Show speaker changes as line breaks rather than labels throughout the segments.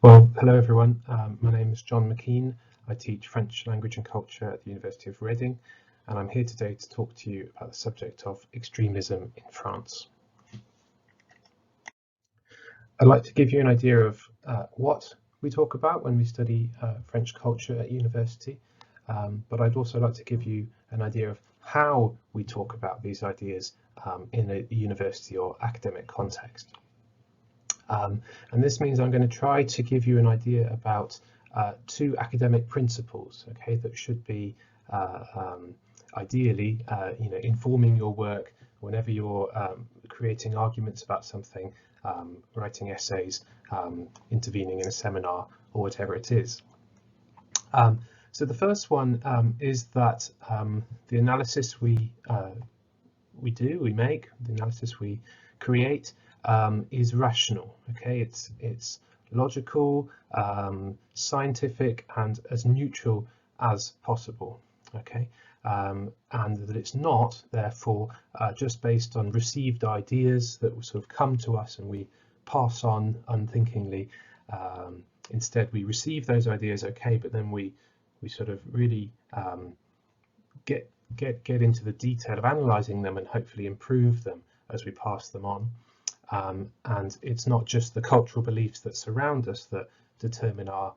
Well, hello everyone. My name is John McKeane. I teach French language and culture at the University of Reading, and I'm here today to talk to you about the subject of extremism in France. I'd like to give you an idea of what we talk about when we study French culture at university, but I'd also like to give you an idea of how we talk about these ideas in a university or academic context. And this means I'm going to try to give you an idea about two academic principles, okay, that should be ideally, informing your work whenever you're creating arguments about something, writing essays, intervening in a seminar, or whatever it is. So the first one is that the analysis we make, the analysis we create, is rational. Okay, it's logical, scientific, and as neutral as possible. Okay, and that it's not therefore just based on received ideas that will sort of come to us and we pass on unthinkingly. Instead, we receive those ideas, okay, but then we sort of really get into the detail of analysing them and hopefully improve them as we pass them on. And it's not just the cultural beliefs that surround us that determine our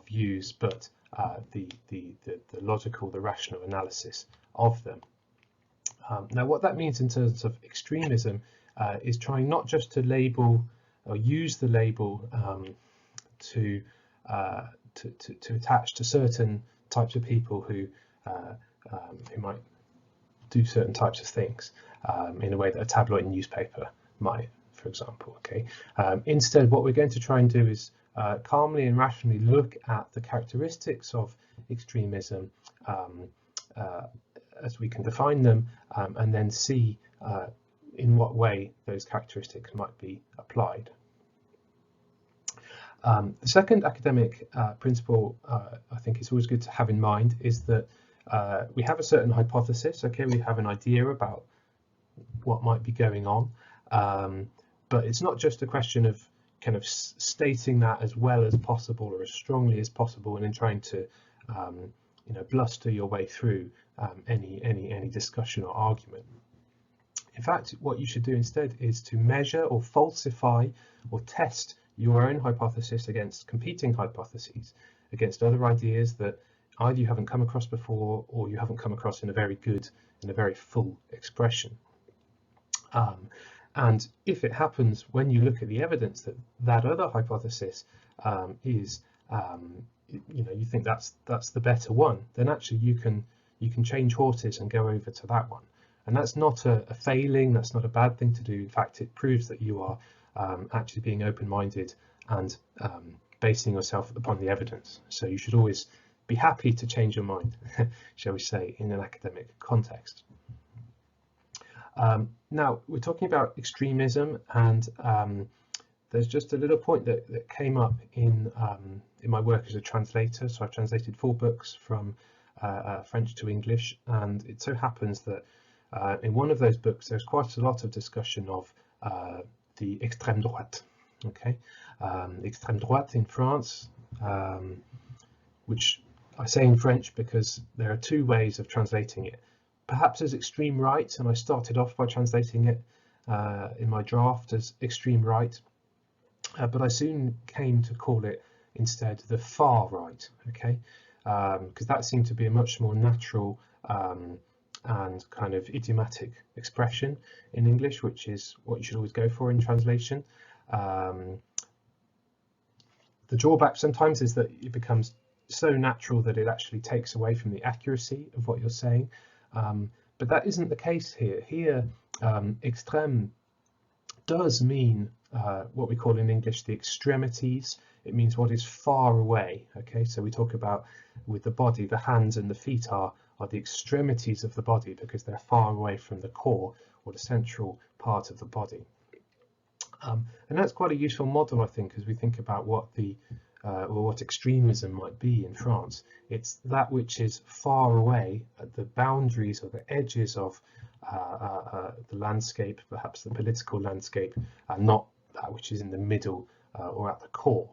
views, but the logical, the rational analysis of them. Now, what that means in terms of extremism is trying not just to label or use the label to attach to certain types of people who might do certain types of things in a way that a tabloid newspaper might, for example. Okay. Instead, what we're going to try and do is calmly and rationally look at the characteristics of extremism as we can define them, and then see in what way those characteristics might be applied. The second academic principle I think it's always good to have in mind is that we have a certain hypothesis. Okay, we have an idea about what might be going on, but it's not just a question of kind of stating that as well as possible or as strongly as possible, and then trying to bluster your way through any discussion or argument. In fact, what you should do instead is to measure or falsify or test your own hypothesis against competing hypotheses, against other ideas that either you haven't come across before or you haven't come across in a very full expression. And if it happens when you look at the evidence that other hypothesis is, you think that's the better one, then actually you can change horses and go over to that one. And that's not a failing, that's not a bad thing to do. In fact, it proves that you are actually being open-minded and basing yourself upon the evidence. So you should always be happy to change your mind, shall we say, in an academic context. Now, we're talking about extremism, and there's just a little point that came up in my work as a translator. So I've translated 4 books from French to English, and it so happens that in one of those books there's quite a lot of discussion of the extrême droite. Okay, extrême droite in France, which I say in French because there are 2 ways of translating it. Perhaps as extreme right, and I started off by translating it in my draft as extreme right, but I soon came to call it instead the far right, okay, because that seemed to be a much more natural and kind of idiomatic expression in English, which is what you should always go for in translation. The drawback sometimes is that it becomes so natural that it actually takes away from the accuracy of what you're saying. But that isn't the case here. Here, extrême does mean what we call in English the extremities. It means what is far away. Okay, so we talk about with the body, the hands and the feet are the extremities of the body because they're far away from the core or the central part of the body. And that's quite a useful model, I think, as we think about what what extremism might be in France. It's that which is far away at the boundaries or the edges of the landscape, perhaps the political landscape, and not that which is in the middle or at the core.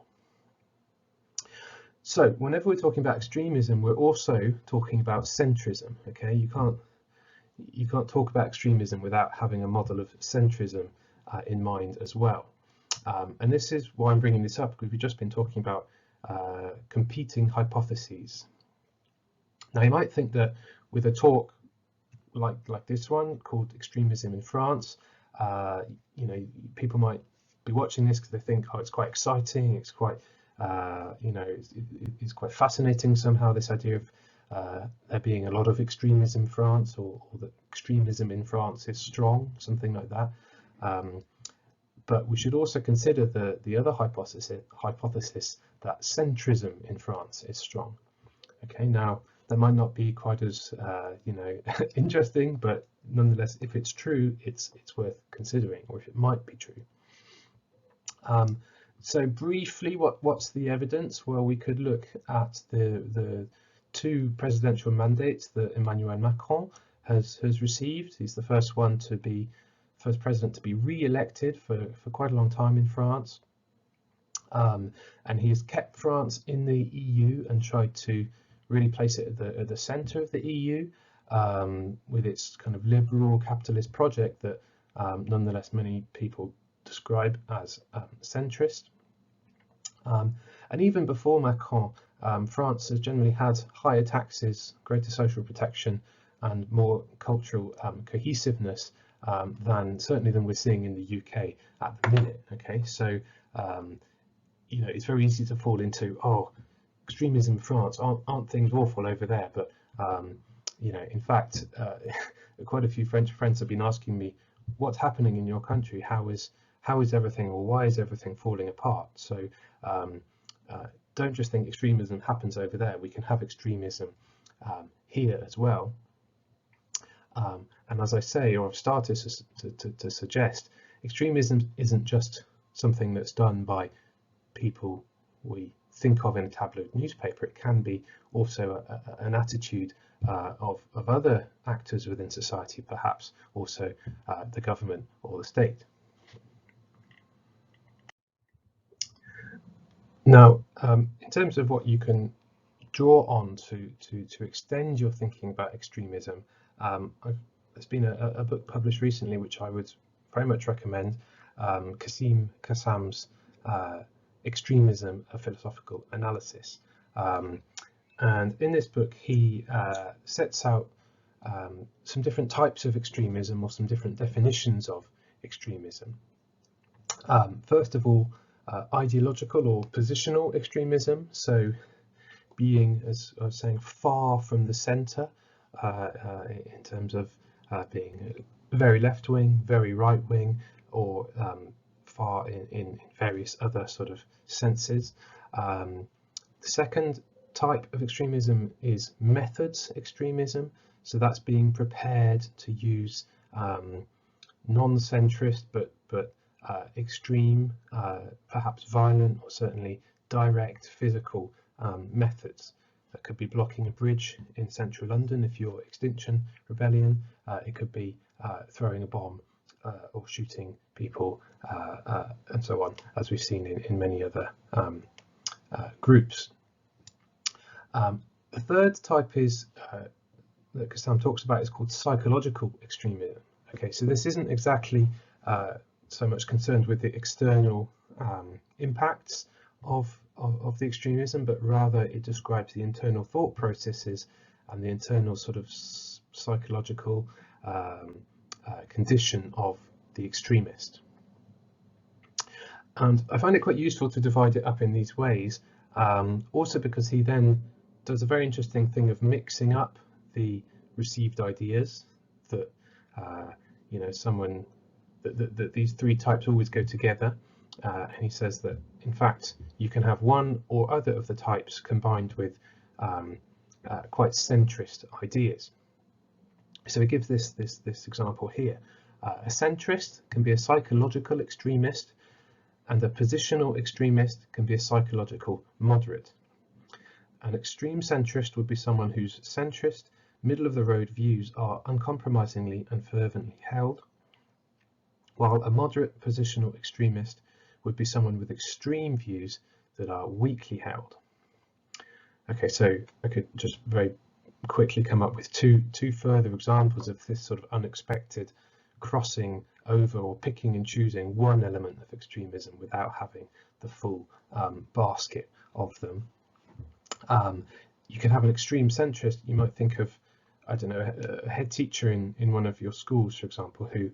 So whenever we're talking about extremism, we're also talking about centrism. Okay, you can't talk about extremism without having a model of centrism in mind as well. And this is why I'm bringing this up, because we've just been talking about competing hypotheses. Now you might think that with a talk like this one called Extremism in France, you know, people might be watching this because they think, oh, it's quite exciting, it's quite you know, it's quite fascinating somehow, this idea of there being a lot of extremism in France, or that extremism in France is strong, something like that. But we should also consider the other hypothesis that centrism in France is strong. Okay, now that might not be quite as you know, interesting, but nonetheless, if it's true, it's worth considering, or if it might be true. So briefly, what's the evidence? Well, we could look at the two presidential mandates that Emmanuel Macron has received. He's the first president to be re-elected for quite a long time in France, and he has kept France in the EU and tried to really place it at the centre of the EU, with its kind of liberal capitalist project that nonetheless many people describe as centrist. And even before Macron, France has generally had higher taxes, greater social protection, and more cultural cohesiveness certainly than we're seeing in the UK at the minute. Okay, so you know, it's very easy to fall into, oh, extremism in France, aren't things awful over there? But you know, in fact, quite a few French friends have been asking me, what's happening in your country? How is everything, or why is everything falling apart? So don't just think extremism happens over there. We can have extremism here as well. And as I say, or I've started to suggest, extremism isn't just something that's done by people we think of in a tabloid newspaper. It can be also an attitude of other actors within society, perhaps also the government or the state. Now, in terms of what you can draw on to extend your thinking about extremism, there's been a book published recently which I would very much recommend, Kasim Kassam's Extremism, a Philosophical Analysis. And in this book he sets out some different types of extremism, or some different definitions of extremism. First of all, ideological or positional extremism, so being, as I was saying, far from the centre in terms of being very left-wing, very right-wing, or far in various other sort of senses. The second type of extremism is methods extremism, so that's being prepared to use non-centrist but extreme, perhaps violent, or certainly direct physical methods. That could be blocking a bridge in central London if you're Extinction Rebellion. It could be throwing a bomb or shooting people, and so on, as we've seen in many other groups. The third type is that Kassam talks about is called psychological extremism. Okay, so this isn't exactly so much concerned with the external impacts of the extremism, but rather it describes the internal thought processes and the internal sort of psychological condition of the extremist. And I find it quite useful to divide it up in these ways, also because he then does a very interesting thing of mixing up the received ideas that you know, that these three types always go together, and he says that in fact you can have one or other of the types combined with quite centrist ideas. So he gives this example here. A centrist can be a psychological extremist, and a positional extremist can be a psychological moderate. An extreme centrist would be someone whose centrist, middle-of-the-road views are uncompromisingly and fervently held, while a moderate positional extremist would be someone with extreme views that are weakly held. Okay, so I could just very quickly come up with two further examples of this sort of unexpected crossing over or picking and choosing one element of extremism without having the full basket of them. You could have an extreme centrist. You might think of, I don't know, a head teacher in one of your schools, for example, who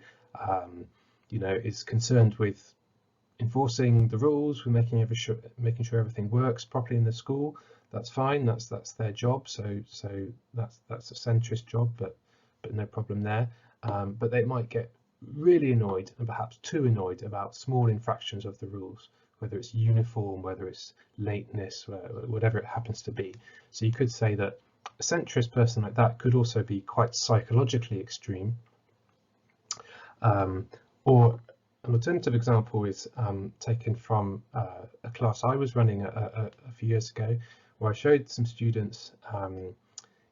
you know, is concerned with enforcing the rules, with making sure everything works properly in the school. That's fine. That's their job. So that's a centrist job, but no problem there. But they might get really annoyed, and perhaps too annoyed, about small infractions of the rules, whether it's uniform, whether it's lateness, whatever it happens to be. So you could say that a centrist person like that could also be quite psychologically extreme. Or an alternative example is taken from a class I was running a few years ago, where I showed some students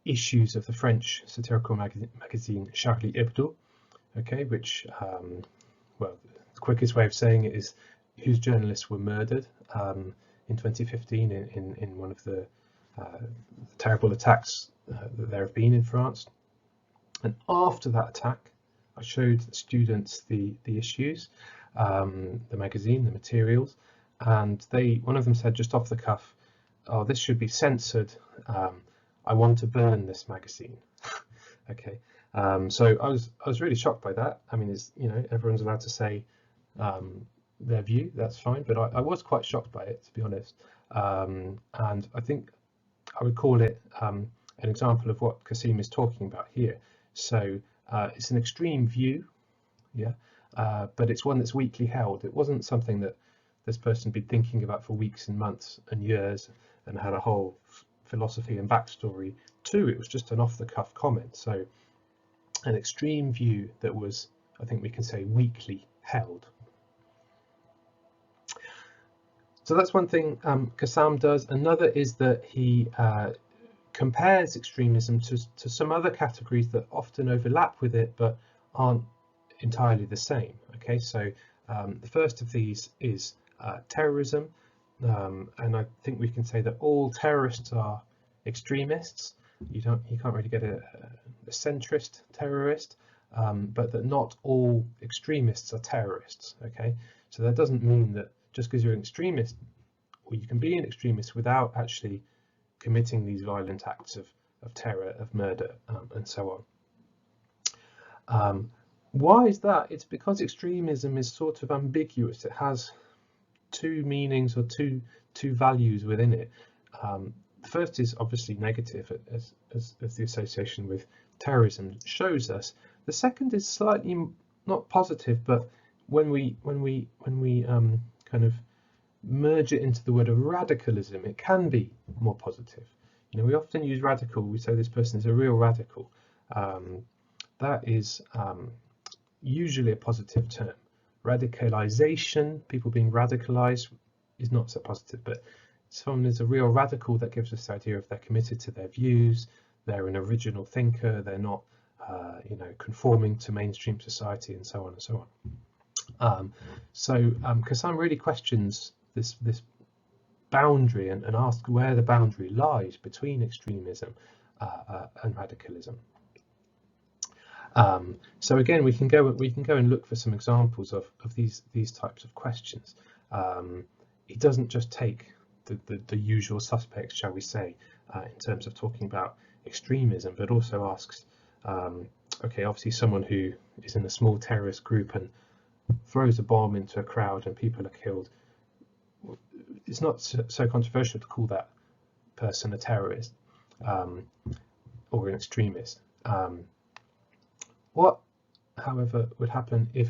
issues of the French satirical magazine Charlie Hebdo, okay, which, well, the quickest way of saying it is whose journalists were murdered in 2015 in one of the terrible attacks that there have been in France. And after that attack, I showed the students the issues, the magazine, the materials, and one of them said just off the cuff, "Oh, this should be censored. I want to burn this magazine." Okay, so I was really shocked by that. I mean, you know, everyone's allowed to say their view. That's fine, but I was quite shocked by it, to be honest. And I think I would call it an example of what Kasim is talking about here. So it's an extreme view, yeah, but it's one that's weakly held. It wasn't something that this person had been thinking about for weeks and months and years and had a whole philosophy and backstory to. It was just an off-the-cuff comment. So an extreme view that was, I think we can say, weakly held. So that's one thing Kassam does. Another is that he compares extremism to some other categories that often overlap with it but aren't entirely the same. Okay, so the first of these is terrorism, and I think we can say that all terrorists are extremists. You can't really get a centrist terrorist, but that not all extremists are terrorists. Okay, so that doesn't mean that just because you're an extremist, or you can be an extremist without actually committing these violent acts of terror, of murder, and so on. Why is that? It's because extremism is sort of ambiguous. It has two meanings or two values within it. The first is obviously negative, as the association with terrorism shows us. The second is slightly not positive, but when we kind of merge it into the word of radicalism, it can be more positive. You know, we often use radical. We say this person is a real radical. That is usually a positive term. Radicalization, people being radicalized, is not so positive, but someone is a real radical. That gives us the idea of they're committed to their views, they're an original thinker, they're not you know, conforming to mainstream society, and so on and so on. So Kassam really questions this boundary and asks where the boundary lies between extremism and radicalism. So again, we can go and look for some examples of these types of questions. He doesn't just take the usual suspects, shall we say, in terms of talking about extremism, but also asks, okay, obviously someone who is in a small terrorist group and throws a bomb into a crowd and people are killed, it's not so controversial to call that person a terrorist or an extremist. What, however, would happen if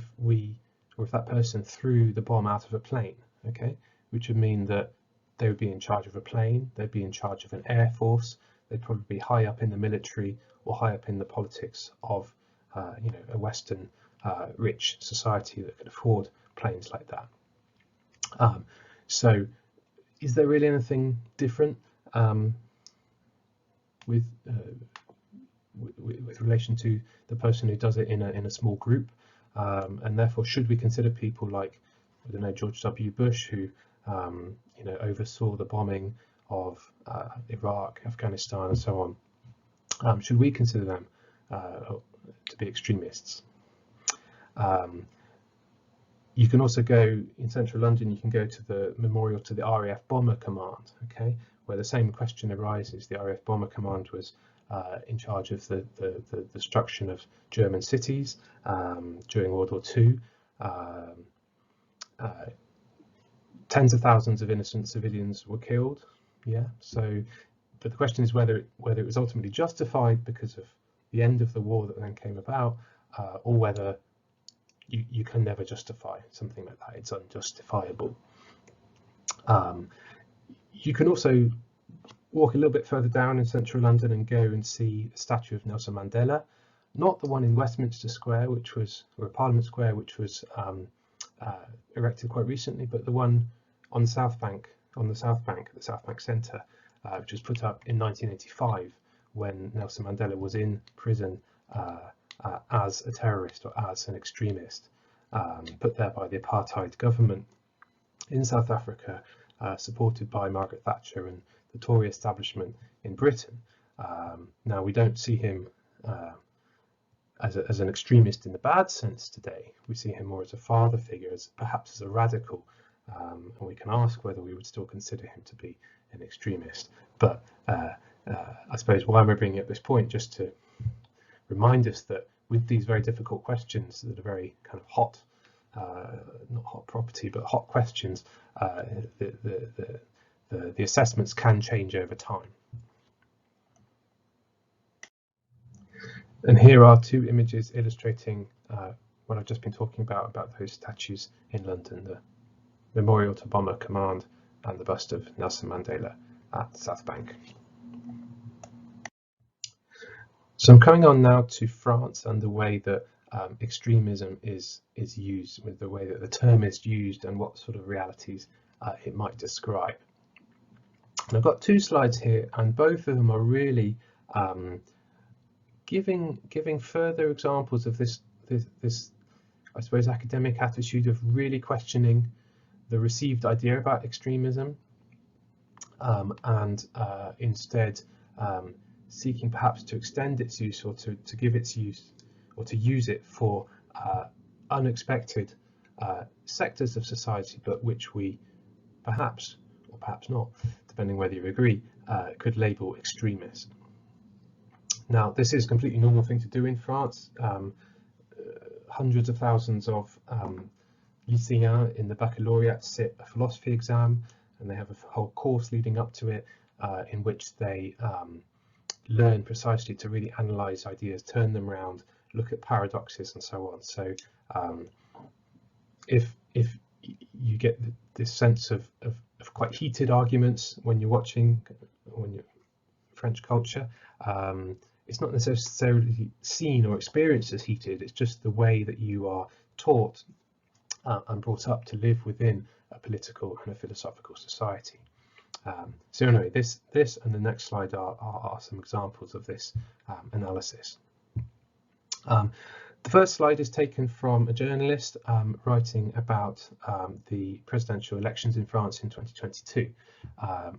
that person threw the bomb out of a plane? Okay, which would mean that they would be in charge of a plane, they'd be in charge of an air force, they'd probably be high up in the military or high up in the politics of you know, a Western rich society that could afford planes like that. So is there really anything different with relation to the person who does it in a small group, and therefore should we consider people like I don't know, George W. Bush, who oversaw the bombing of Iraq, Afghanistan, and so on. Should we consider them to be extremists? You can also go in central London, you can go to the memorial to the RAF Bomber Command, okay, where the same question arises. The RAF Bomber Command was in charge of the destruction of German cities during World War II. Tens of thousands of innocent civilians were killed. Yeah, so, but the question is whether it was ultimately justified because of the end of the war that then came about, or whether you can never justify something like that. It's unjustifiable. You can also walk a little bit further down in central London and go and see a statue of Nelson Mandela, not the one in Westminster Square, or Parliament Square, which was erected quite recently, but the one on the South Bank, at the South Bank Centre, which was put up in 1985 when Nelson Mandela was in prison as a terrorist or as an extremist, put there by the apartheid government in South Africa, supported by Margaret Thatcher and the Tory establishment in Britain. Now, we don't see him as an extremist in the bad sense today. We see him more as a father figure, perhaps as a radical, and we can ask whether we would still consider him to be an extremist. But I suppose why am I bringing up this point? Just to remind us that with these very difficult questions that are very kind of hot, not hot property, but hot questions, the assessments can change over time. And here are two images illustrating what I've just been talking about those statues in London, the Memorial to Bomber Command and the bust of Nelson Mandela at South Bank. So I'm coming on now to France and the way that extremism is used, with the way that the term is used and what sort of realities it might describe. And I've got two slides here, and both of them are really giving further examples of this I suppose academic attitude of really questioning the received idea about extremism, and instead seeking perhaps to extend its use, or to give its use, or to use it for unexpected sectors of society, but which we perhaps, or perhaps not, depending whether you agree, could label extremist. Now, this is a completely normal thing to do in France. Hundreds of thousands of lycéens in the baccalaureate sit a philosophy exam, and they have a whole course leading up to it in which they learn precisely to really analyse ideas, turn them around, look at paradoxes and so on. So if you get this sense of quite heated arguments when you're watching French culture, it's not necessarily seen or experienced as heated, it's just the way that you are taught and brought up to live within a political and a philosophical society. So anyway, this and the next slide are some examples of this analysis. The first slide is taken from a journalist writing about the presidential elections in France in 2022,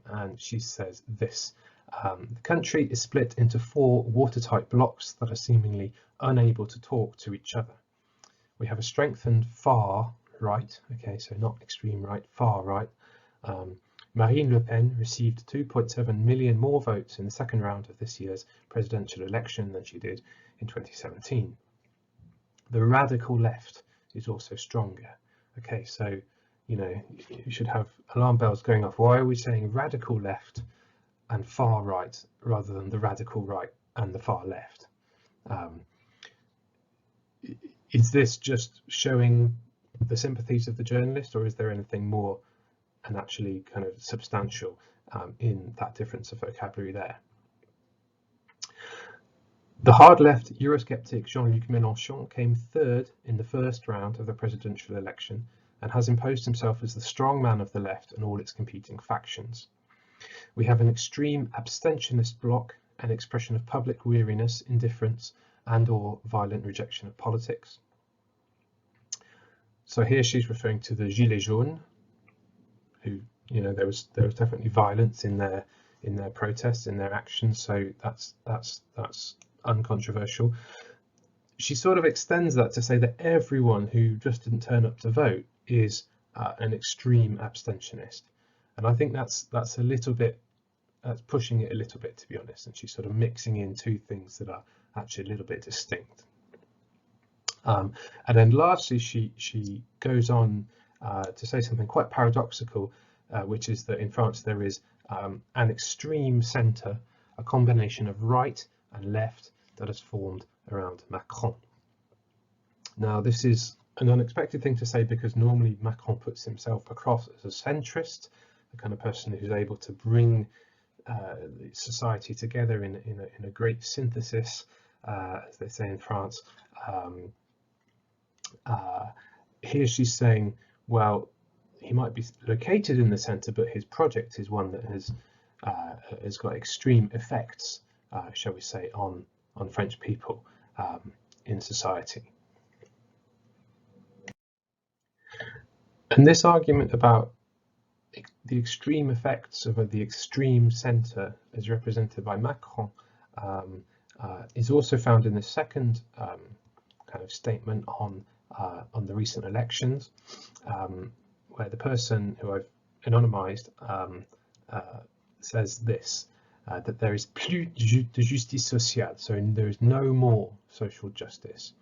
and she says this: the country is split into 4 watertight blocks that are seemingly unable to talk to each other. We have a strengthened far right, okay, so not extreme right, far right. Marine Le Pen received 2.7 million more votes in the second round of this year's presidential election than she did in 2017. The radical left is also stronger. Okay, so, you know, you should have alarm bells going off. Why are we saying radical left and far right rather than the radical right and the far left? Is this just showing the sympathies of the journalist, or is there anything more and actually kind of substantial in that difference of vocabulary there? The hard left Eurosceptic Jean-Luc Mélenchon came third in the first round of the presidential election and has imposed himself as the strong man of the left and all its competing factions. We have an extreme abstentionist bloc, an expression of public weariness, indifference, and/or violent rejection of politics. So here she's referring to the Gilets jaunes, who, you know, there was definitely violence in their protests, in their actions. So that's uncontroversial. She sort of extends that to say that everyone who just didn't turn up to vote is an extreme abstentionist, and I think that's a little bit, that's pushing it a little bit, to be honest. And she's sort of mixing in two things that are actually a little bit distinct. And then lastly, she goes on to say something quite paradoxical, which is that in France there is an extreme centre, a combination of right and left, that is formed around Macron. Now, this is an unexpected thing to say, because normally Macron puts himself across as a centrist, the kind of person who's able to bring society together in a great synthesis, as they say in France. Here she's saying, well, he might be located in the centre, but his project is one that has got extreme effects, shall we say, on French people in society. And this argument about the extreme effects of the extreme centre, as represented by Macron, is also found in the second kind of statement on the recent elections, where the person who I've anonymized says this, that there is plus de justice sociale, so there is no more social justice,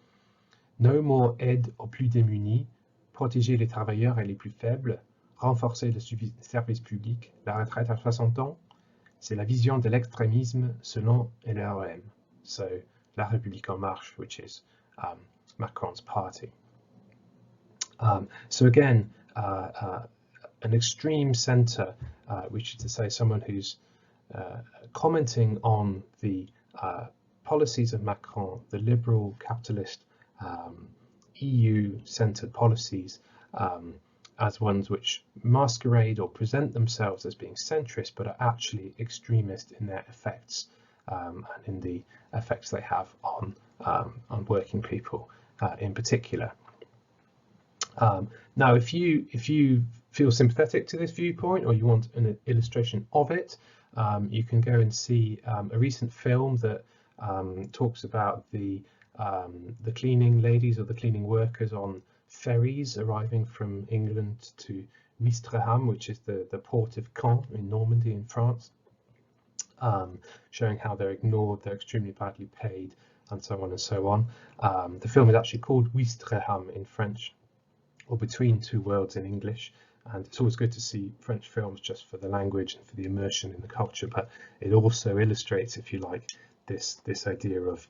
no more aide aux plus démunis, protéger les travailleurs et les plus faibles, renforcer le service public, la retraite à 60 ans, c'est la vision de l'extrémisme selon LREM, so La République en Marche, which is Macron's party. So again, an extreme centre, which is to say someone who's commenting on the policies of Macron, the liberal capitalist EU-centred policies, as ones which masquerade or present themselves as being centrist, but are actually extremist in their effects, and in the effects they have on working people in particular. Now, if you feel sympathetic to this viewpoint, or you want an illustration of it, you can go and see a recent film that talks about the cleaning ladies or the cleaning workers on ferries arriving from England to Ouistreham, which is the port of Caen in Normandy in France, showing how they're ignored, they're extremely badly paid, and so on and so on. The film is actually called Ouistreham in French, or Between Two Worlds in English, and it's always good to see French films just for the language and for the immersion in the culture, but it also illustrates, if you like, this idea of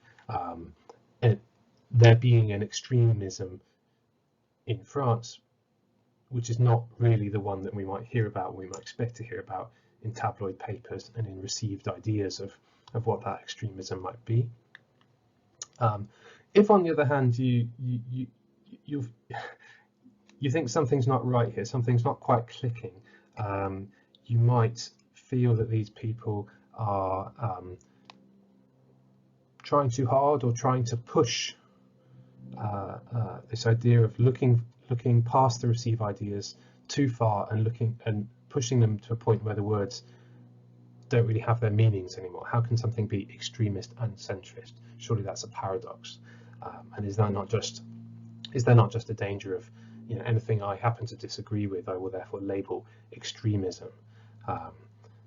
there being an extremism in France, which is not really the one that we might hear about, we might expect to hear about in tabloid papers and in received ideas of what that extremism might be. If, on the other hand, you think something's not right here, something's not quite clicking, you might feel that these people are trying too hard, or trying to push this idea of looking past the received ideas too far, and pushing them to a point where the words don't really have their meanings anymore. How can something be extremist and centrist? Surely that's a paradox. And is there not just a danger of, you know, anything I happen to disagree with, I will therefore label extremism?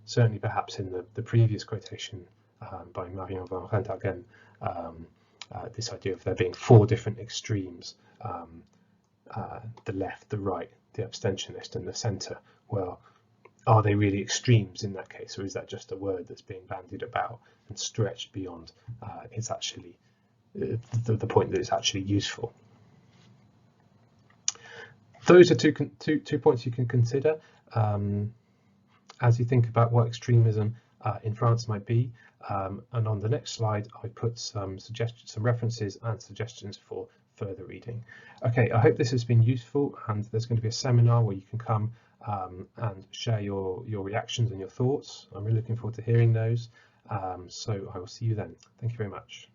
Certainly, perhaps in the previous quotation by Marion van Renthagen, this idea of there being four different extremes, the left, the right, the abstentionist, and the centre. Well, are they really extremes in that case, or is that just a word that's being bandied about and stretched beyond it's actually the point that it's actually useful? Those are two points you can consider as you think about what extremism in France might be. And on the next slide, I put some references and suggestions for further reading. Okay, I hope this has been useful, and there's going to be a seminar where you can come and share your reactions and your thoughts. I'm really looking forward to hearing those. So I will see you then. Thank you very much.